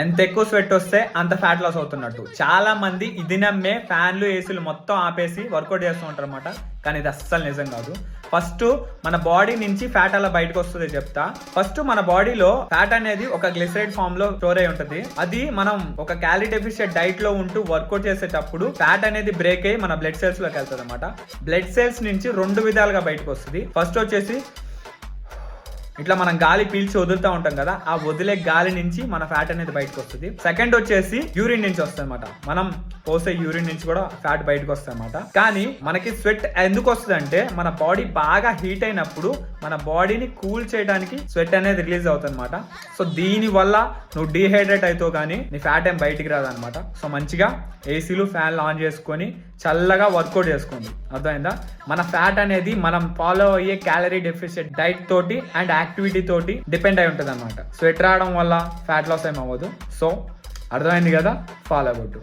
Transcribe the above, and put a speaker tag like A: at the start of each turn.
A: ఎంత ఎక్కువ స్వెట్ వస్తే అంత ఫ్యాట్ లాస్ అవుతున్నట్టు. చాలా మంది ఇది నమ్మే ఫ్యాన్లు ఏసీలు మొత్తం ఆపేసి వర్కౌట్ చేస్తూ ఉంటారు అనమాట. కానీ ఇది అస్సలు నిజం కాదు. ఫస్ట్ మన బాడీ నుంచి ఫ్యాట్ అలా బయటకు వస్తుంది చెప్తా. ఫస్ట్ మన బాడీలో ఫ్యాట్ అనేది ఒక గ్లిసరైడ్ ఫామ్ లో స్టోర్ అయి ఉంటది. అది మనం ఒక క్యాలరీ డెఫిషియెంట్ డైట్ లో ఉంటూ వర్కౌట్ చేసేటప్పుడు ఫ్యాట్ అనేది బ్రేక్ అయ్యి మన బ్లడ్ సెల్స్ లోకి వెళ్తుంది అనమాట. బ్లడ్ సెల్స్ నుంచి 2 విధాలుగా బయటకు వస్తుంది. ఫస్ట్ వచ్చేసి ఇట్లా మనం గాలి పీల్చి వదులుతూ ఉంటాం కదా, ఆ వదిలే గాలి నుంచి మన ఫ్యాట్ అనేది బయటకు వస్తుంది. సెకండ్ వచ్చేసి యూరిన్ నుంచి వస్తుంది అనమాట. మనం పోసే యూరిన్ నుంచి కూడా ఫ్యాట్ బయటకు వస్తుంది అనమాట. కానీ మనకి స్వెట్ ఎందుకు వస్తుంది అంటే మన బాడీ బాగా హీట్ అయినప్పుడు మన బాడీని కూల్ చేయడానికి స్వెట్ అనేది రిలీజ్ అవుతుంది అనమాట. సో దీని వల్ల నువ్వు డీహైడ్రేట్ అవుతావు కానీ నీ ఫ్యాట్ ఏం బయటికి రాదనమాట. సో మంచిగా ఏసీలు ఫ్యాన్లు ఆన్ చేసుకొని చల్లగా వర్కౌట్ చేసుకోండి. అర్థమైందా? మన ఫ్యాట్ అనేది మనం ఫాలో అయ్యే క్యాలరీ డెఫిషియెంట్ డైట్ తోటి అండ్ యాక్టివిటీ తోటి డిపెండ్ అయి ఉంటుంది అనమాట. స్వెట్ రావడం వల్ల ఫ్యాట్ లాస్ ఏం అవ్వదు. సో అర్థమైంది కదా, ఫాలో అవ్వద్దు.